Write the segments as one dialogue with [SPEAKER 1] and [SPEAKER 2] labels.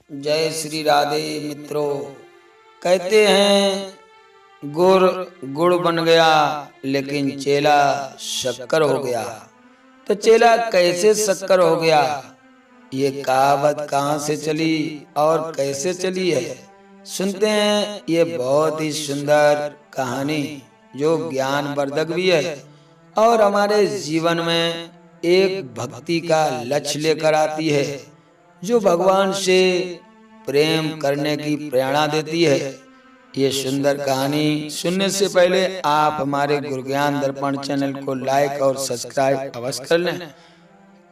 [SPEAKER 1] जय श्री राधे मित्रों। कहते हैं गुड़ गुड़ बन गया लेकिन चेला शक्कर हो गया। तो चेला कैसे शक्कर हो गया, ये कहावत कहाँ से चली और कैसे चली है, सुनते हैं ये बहुत ही सुंदर कहानी जो ज्ञानवर्धक भी है और हमारे जीवन में एक भक्ति का लक्ष्य लेकर आती है, जो भगवान से प्रेम करने की प्रेरणा देती है। ये सुंदर कहानी सुनने से पहले आप हमारे गुरु ज्ञान दर्पण चैनल को लाइक और सब्सक्राइब अवश्य कर लें,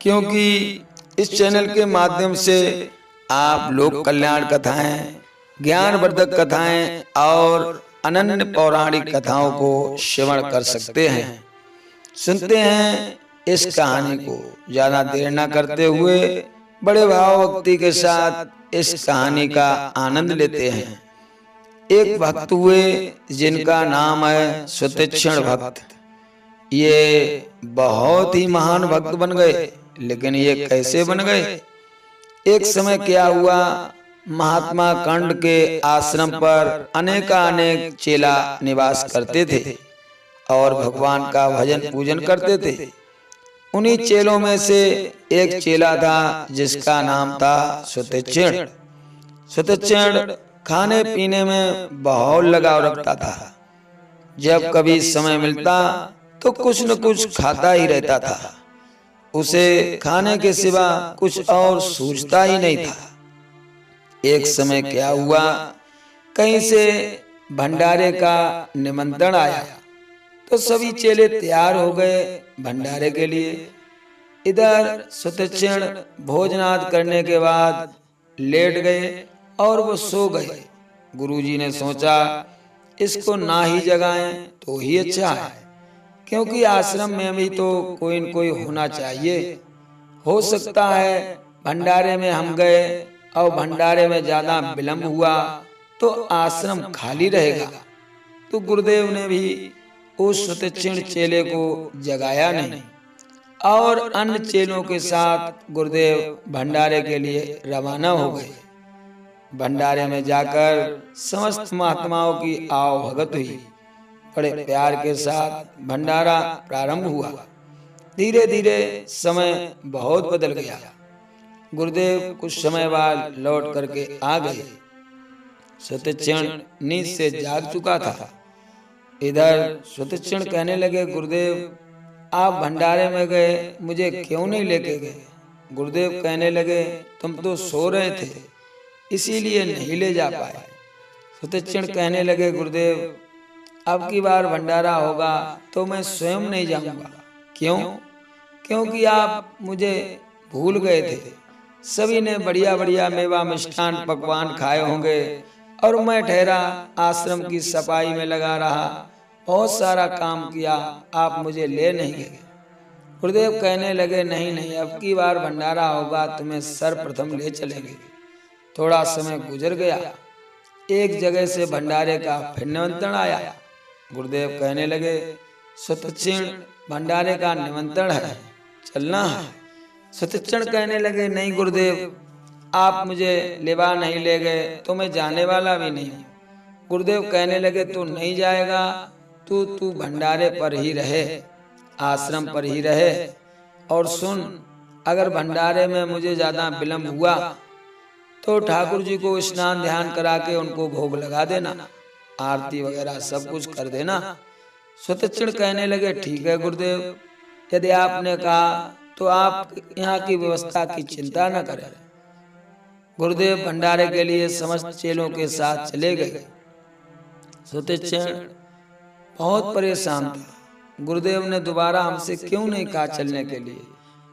[SPEAKER 1] क्योंकि इस चैनल के माध्यम से आप लोक कल्याण कथाएं, ज्ञानवर्धक कथाएं और अनन्य पौराणिक कथाओं को श्रवण कर सकते हैं। सुनते हैं इस कहानी को, ज्यादा देर न करते हुए बड़े भाव भक्ति के साथ इस कहानी का आनंद लेते हैं। एक भक्त हुए जिनका नाम है सुतीक्ष्ण भक्त। ये बहुत ही महान भक्त बन गए, लेकिन ये कैसे बन गए? एक समय क्या हुआ, महात्मा कंड के आश्रम पर अनेक चेला निवास करते थे और भगवान का भजन पूजन करते थे। उन्हीं चेलों में से एक चेला था जिसका नाम था सुतीक्ष्ण। सुतीक्ष्ण खाने पीने में बहुत लगाव रखता था। जब कभी समय मिलता तो कुछ न कुछ खाता ही रहता था। उसे खाने के सिवा कुछ और सूझता ही नहीं था। एक समय क्या हुआ, कहीं से भंडारे का निमंत्रण आया तो सभी चेले तैयार हो गए भंडारे के लिए। इधर सुतीक्ष्ण भोजनाद करने के बाद लेट गए और वो सो गए। गुरुजी ने सोचा इसको ना ही जगाएं तो ही अच्छा है, क्योंकि आश्रम में भी तो कोई न कोई होना चाहिए। हो सकता है भंडारे में हम गए और भंडारे में ज्यादा विलंब हुआ तो आश्रम खाली रहेगा। तो गुरुदेव ने भी उस सुतीक्ष्ण चेले को जगाया नहीं और अन्य चेलों के साथ गुरुदेव भंडारे के लिए रवाना हो गए। भंडारे में जाकर समस्त महात्माओं की आवभगत हुई। बड़े प्यार के साथ भंडारा प्रारंभ हुआ। धीरे धीरे समय बहुत बदल गया। गुरुदेव कुछ समय बाद लौट करके आ गए। सुतीक्ष्ण नींद से जाग चुका था। इधर सुतीक्ष्ण कहने लगे, गुरुदेव आप भंडारे में गए, मुझे क्यों नहीं लेके गए? गुरुदेव कहने लगे, तुम तो सो रहे थे इसीलिए नहीं ले जा पाए। सुतीक्ष्ण कहने लगे, गुरुदेव अब की बार भंडारा होगा तो मैं स्वयं नहीं जाऊंगा। क्यों? क्योंकि आप मुझे भूल गए थे। सभी ने बढ़िया बढ़िया मेवा मिष्ठान पकवान खाए होंगे और मैं ठहरा आश्रम की सफाई में लगा रहा, बहुत सारा काम किया, आप मुझे ले नहीं गए। गुरुदेव कहने लगे, नहीं नहीं, अब की बार भंडारा होगा तुम्हें सर्वप्रथम ले चलेंगे। थोड़ा समय गुजर गया। एक जगह से भंडारे का फिर निमंत्रण आया। गुरुदेव कहने लगे, सुतीक्ष्ण भंडारे का निमंत्रण है, चलना है। सुतीक्ष्ण कहने लगे, नहीं गुरुदेव आप मुझे लेवा नहीं ले गए तो मैं जाने वाला भी नहीं। गुरुदेव कहने लगे, तू नहीं जाएगा, तू भंडारे पर ही रहे, आश्रम पर ही रहे। और सुन, अगर भंडारे में मुझे ज्यादा विलंब हुआ तो ठाकुर जी को स्नान ध्यान करा के उनको भोग लगा देना, आरती वगैरह सब कुछ कर देना। सुतीक्ष्ण कहने लगे, ठीक है गुरुदेव, यदि आपने कहा तो आप यहाँ की व्यवस्था की चिंता न करें। गुरुदेव भंडारे के लिए समस्त चेलों के साथ चले गए। सुतीक्ष्ण बहुत परेशान था। गुरुदेव ने दोबारा हमसे क्यों नहीं कहा चलने के लिए?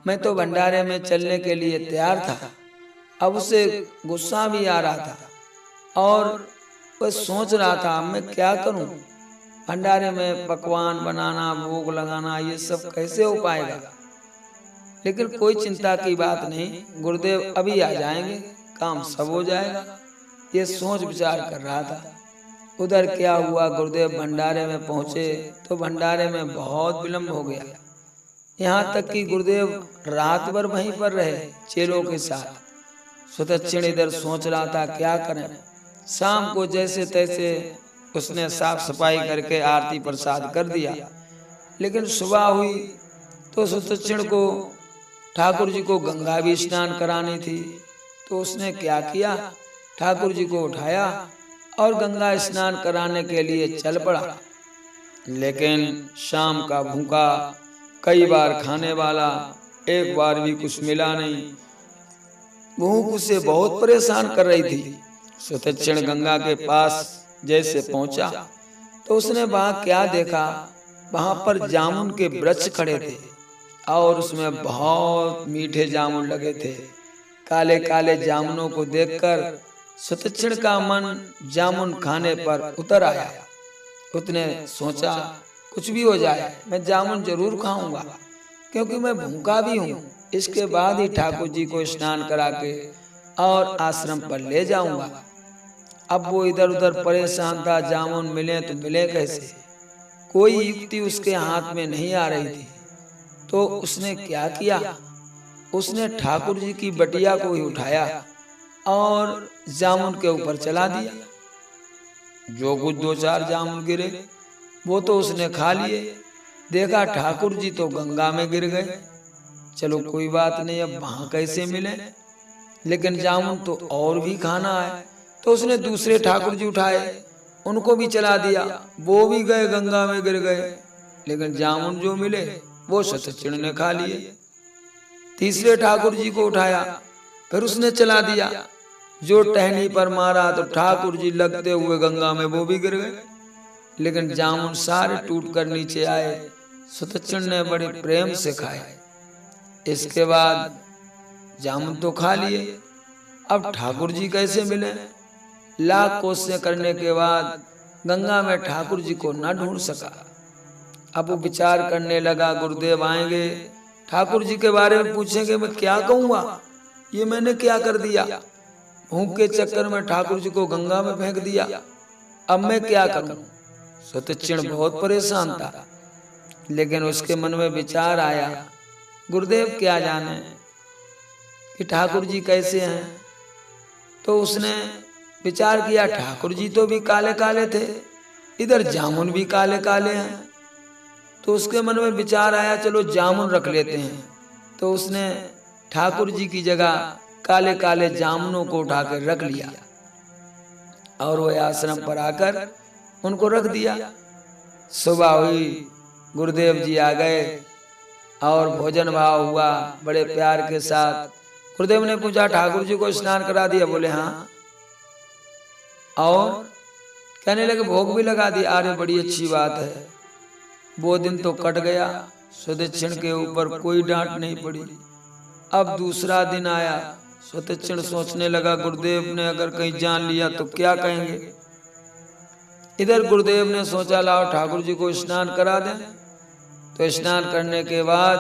[SPEAKER 1] मैं तो भंडारे में चलने के लिए तैयार था। अब उसे गुस्सा भी आ रहा था और वह सोच रहा था मैं क्या करूं? भंडारे में पकवान बनाना, भोग लगाना, ये सब कैसे हो पाएगा? लेकिन कोई चिंता की बात नहीं, गुरुदेव अभी आ जाएंगे, काम सब हो जाएगा, ये सोच विचार कर रहा था। उधर क्या हुआ, गुरुदेव भंडारे में पहुंचे तो भंडारे में बहुत विलंब हो गया। यहाँ तक कि गुरुदेव रात भर वहीं पर रहे चेलों के साथ। सुदक्षिण इधर सोच रहा था क्या करें। शाम को जैसे तैसे उसने साफ सफाई करके आरती प्रसाद कर दिया। लेकिन सुबह हुई तो सुदक्षिण को ठाकुर जी को गंगा भी स्नान करानी थी। तो उसने क्या किया, ठाकुर जी को उठाया और गंगा स्नान कराने के लिए चल पड़ा। लेकिन शाम का भूखा, कई बार खाने वाला, एक बार भी कुछ मिला नहीं। भूख उसे बहुत परेशान कर रही थी। सुदक्षिण गंगा के पास जैसे पहुंचा तो उसने वहां क्या देखा, वहां पर जामुन के वृक्ष खड़े थे और उसमें बहुत मीठे जामुन लगे थे। काले काले जामुनों को देखकर सुदक्षिण का मन जामुन खाने पर उतर आया। उसने सोचा कुछ भी हो जाए मैं जामुन जरूर खाऊंगा, क्योंकि मैं भूखा भी हूँ। इसके बाद ही ठाकुर जी को स्नान करा के और आश्रम पर ले जाऊंगा। अब वो इधर उधर परेशान था, जामुन मिले तो मिले कैसे, कोई युक्ति उसके हाथ में नहीं आ रही थी। तो उसने क्या किया, उसने ठाकुर जी की बटिया को ही उठाया और जामुन के ऊपर चला दिया। जो कुछ 2-4 जामुन गिरे वो तो उसने खा लिए। देखा ठाकुर जी तो गंगा में गिर गए। चलो कोई बात नहीं, अब वहां कैसे मिले, लेकिन जामुन तो और भी खाना है। तो उसने दूसरे ठाकुर जी उठाए, उनको भी चला दिया, वो भी गए गंगा में गिर गए। लेकिन जामुन जो मिले वो सुदक्षिण ने खा लिए। तीसरे ठाकुर जी को उठाया, फिर उसने चला दिया, जो टहनी पर मारा तो ठाकुर जी लगते हुए गंगा में वो भी गिर गए। लेकिन जामुन सारे टूट कर नीचे आए। सुदक्षिण ने बड़े प्रेम से खाए। इसके बाद जामुन तो खा लिए, अब ठाकुर जी कैसे मिले। लाख कोशिशें करने के बाद गंगा में ठाकुर जी को न ढूंढ सका। अब वो विचार करने लगा, गुरुदेव आएंगे, ठाकुर जी के बारे में पूछेंगे, मैं क्या कहूँगा, ये मैंने क्या कर दिया। भूख के चक्कर में ठाकुर जी को गंगा में फेंक दिया, अब मैं क्या करूं। सुदक्षिण बहुत परेशान था। लेकिन उसके मन में विचार आया, गुरुदेव क्या जाने कि ठाकुर जी कैसे हैं। तो उसने विचार किया, ठाकुर जी तो भी काले काले थे, इधर जामुन भी काले काले हैं। तो उसके मन में विचार आया, चलो जामुन रख लेते हैं। तो उसने ठाकुर जी की जगह काले काले जामुनों को उठाकर रख लिया और वह आश्रम पर आकर उनको रख दिया। सुबह हुई, गुरुदेव जी आ गए और भोजन भाव हुआ बड़े प्यार के साथ। गुरुदेव ने पूछा, ठाकुर जी को स्नान करा दिया? बोले हाँ। और कहने लगे भोग भी लगा दिया। अरे बड़ी अच्छी बात है। वो दिन तो कट गया, सुदक्षिण के ऊपर कोई डांट नहीं पड़ी। अब दूसरा दिन आया, सुदक्षिण सोचने लगा, गुरुदेव ने अगर कहीं जान लिया तो क्या कहेंगे। इधर गुरुदेव ने सोचा, लाओ ठाकुर जी को स्नान करा दें। तो स्नान करने के बाद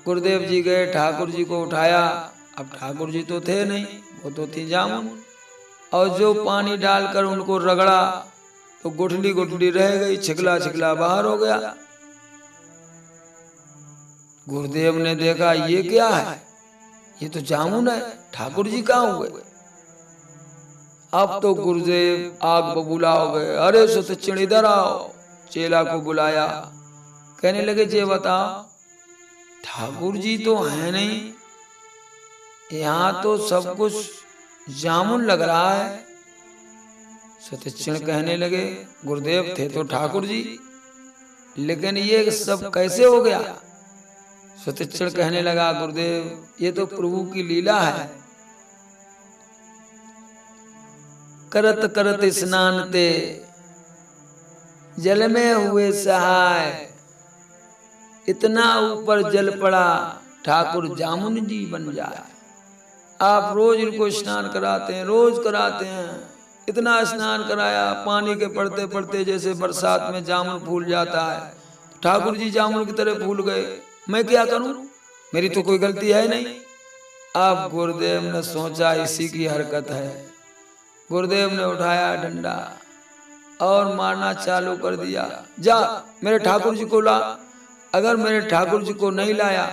[SPEAKER 1] गुरुदेव जी गए, ठाकुर जी को उठाया। अब ठाकुर जी तो थे नहीं, वो तो थी जामुन। और जो पानी डालकर उनको रगड़ा तो गुठली गुठली रह गई, छिकला छिकला बाहर हो गया। गुरुदेव ने देखा, ये क्या है, ये तो जामुन है, ठाकुर जी कहाँ हुए। अब तो गुरुदेव आग बबूला हो गए। अरे सुदक्षिण इधर आओ। चेला को बुलाया, कहने लगे, ये बताओ ठाकुर जी तो है नहीं, यहाँ तो सब कुछ जामुन लग रहा है। सुदक्षिण कहने लगे, गुरुदेव थे तो ठाकुर जी, लेकिन ये सब कैसे हो गया। सुदक्षिण कहने लगा, गुरुदेव ये तो प्रभु की लीला है। करत करत स्नान ते जल में हुए सहाय, इतना ऊपर जल पड़ा ठाकुर जामुन जी बन जाए। आप रोज इनको स्नान कराते हैं, रोज कराते हैं। इतना स्नान कराया, पानी के पड़ते पड़ते जैसे बरसात में जामुन फूल जाता है, ठाकुर जी जामुन की तरह फूल गए। मैं क्या करूं, मेरी तो कोई गलती है नहीं। अब गुरुदेव ने सोचा इसी की हरकत है। गुरुदेव ने उठाया डंडा और मारना चालू कर दिया। जा मेरे ठाकुर जी को ला, अगर मेरे ठाकुर जी को नहीं लाया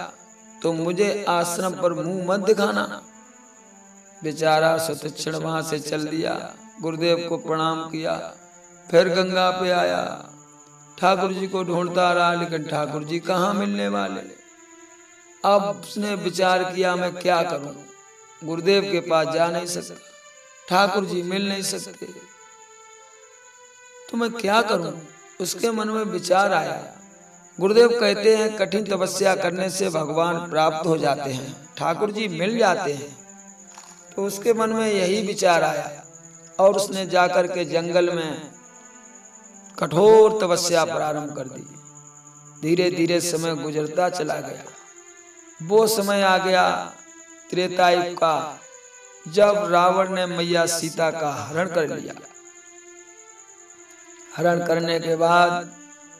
[SPEAKER 1] तो मुझे आश्रम पर मुंह मत दिखाना। बेचारा सुतीक्षण वहां से चल दिया, गुरुदेव को प्रणाम किया, फिर गंगा पे आया, ठाकुर जी को ढूंढता रहा, लेकिन ठाकुर जी कहाँ मिलने वाले। अब उसने विचार किया मैं क्या करूं, गुरुदेव के पास जा नहीं सकता, ठाकुर जी मिल नहीं सकते, तो मैं क्या करूं। उसके मन में विचार आया, गुरुदेव कहते हैं कठिन तपस्या करने से भगवान प्राप्त हो जाते हैं, ठाकुर जी मिल जाते हैं। तो उसके मन में यही विचार आया और उसने जाकर के जंगल में कठोर तपस्या प्रारंभ कर दी। धीरे धीरे समय गुजरता चला गया। वो समय आ गया त्रेतायुग का, जब रावण ने मैया सीता का हरण कर लिया। हरण करने के बाद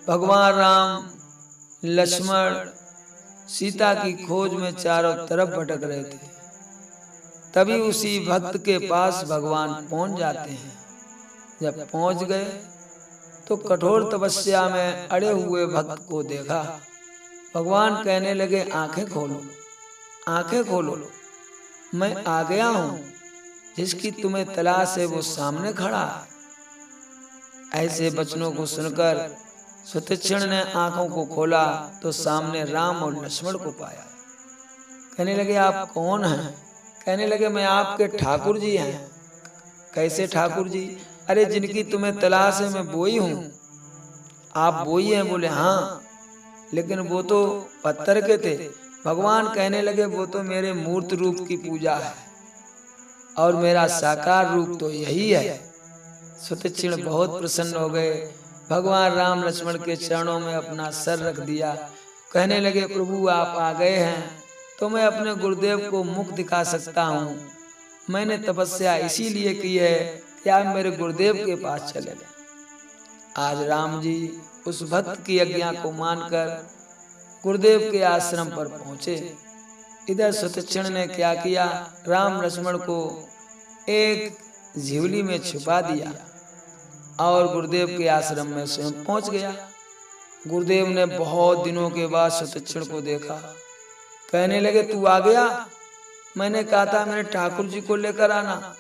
[SPEAKER 1] भगवान राम लक्ष्मण सीता की खोज में चारों तरफ भटक रहे थे। तभी उसी भक्त के पास भगवान पहुंच जाते हैं। जब पहुंच गए तो कठोर तपस्या में अड़े हुए भक्त को देखा। भगवान कहने लगे आंखें खोलो, आंखें खोलो, मैं आ गया हूं, जिसकी तुम्हें तलाश है वो सामने खड़ा है। ऐसे वचनों को सुनकर सुतीक्षण ने आंखों को खोला तो सामने राम और लक्ष्मण को पाया। कहने लगे आप कौन हैं? कहने लगे मैं आपके ठाकुर जी हैं। कैसे ठाकुर जी? अरे जिनकी तुम्हें तलाश है मैं वो ही हूँ। आप वो ही हैं? बोले हाँ, लेकिन वो तो पत्थर के थे। भगवान कहने लगे वो तो मेरे मूर्त रूप की पूजा है और मेरा साकार रूप तो यही है। सुतीक्षण बहुत प्रसन्न हो गए, भगवान राम लक्ष्मण के चरणों में अपना सर रख दिया। कहने लगे प्रभु आप आ गए हैं तो मैं अपने गुरुदेव को मुख दिखा सकता हूँ। मैंने तपस्या इसीलिए की है कि आप मेरे गुरुदेव के पास चले गए। आज राम जी उस भक्त की आज्ञा को मानकर गुरुदेव के आश्रम पर पहुंचे। इधर सुतीक्षण ने क्या किया, राम लक्ष्मण को एक झिवली में छुपा दिया और गुरुदेव के आश्रम में स्वयं पहुंच गया। गुरुदेव ने बहुत दिनों के बाद सुतीक्षण को देखा। कहने लगे तू आ गया? मैंने कहा था मेरे ठाकुर जी को लेकर आना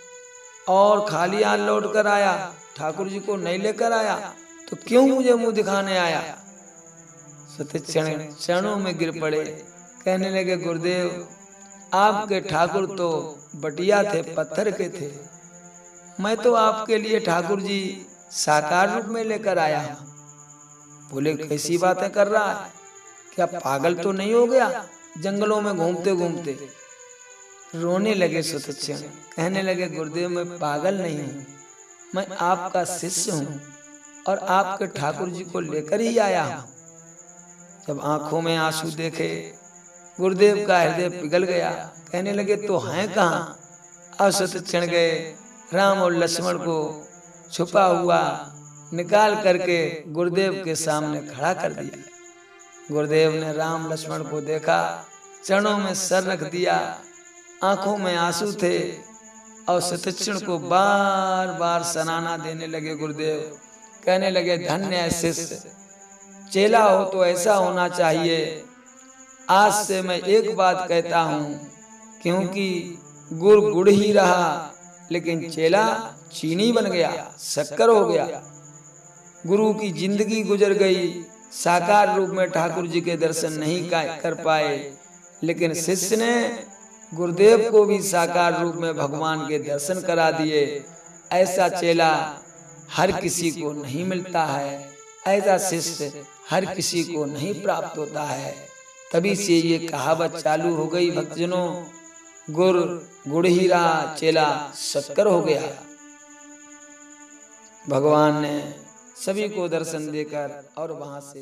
[SPEAKER 1] और खाली हाथ लौट कर आया, ठाकुर जी को नहीं लेकर आया, तो क्यों मुझे मुंह दिखाने आया? सुतीक्षण चरणों में गिर पड़े। कहने लगे गुरुदेव आपके ठाकुर तो बटिया थे, पत्थर के थे, मैं तो आपके लिए ठाकुर जी साकार रूप में लेकर आया हूँ। बोले कैसी बातें कर रहा है, क्या पागल तो नहीं हो गया जंगलों में घूमते घूमते? रोने लगे सुतीक्षण। कहने लगे गुरुदेव मैं पागल नहीं हूँ, मैं आपका शिष्य हूँ और आपके ठाकुर जी को लेकर ही आया हूँ। जब आंखों में आंसू देखे गुरुदेव का हृदय पिघल गया। कहने लगे तो हैं कहाँ? अब सुतीक्षण गए, राम और लक्ष्मण को छुपा हुआ निकाल करके गुरुदेव के सामने खड़ा कर दिया। गुरुदेव ने राम लक्ष्मण को देखा, चरणों में सर रख दिया, आंखों में आंसू थे और सुतीक्षण को बार बार सराहना देने लगे। गुरुदेव कहने लगे धन्य है शिष्य, चेला हो तो ऐसा होना चाहिए। आज से मैं एक बात कहता हूँ, क्योंकि गुड़ गुड़ ही रहा लेकिन चेला चीनी बन गया, शक्कर हो गया। गुरु की जिंदगी गुजर गई, साकार रूप में ठाकुर जी के दर्शन नहीं कर पाए, लेकिन शिष्य ने गुरुदेव को भी साकार रूप में भगवान के दर्शन करा दिए। ऐसा चेला हर किसी को नहीं मिलता है, ऐसा शिष्य हर किसी को नहीं प्राप्त होता है। तभी से ये कहावत चालू हो गई भक्तजनों, गुड़ गुड़ ही रहा, चेला शक्कर हो गया। भगवान ने सभी को दर्शन देकर और वहां से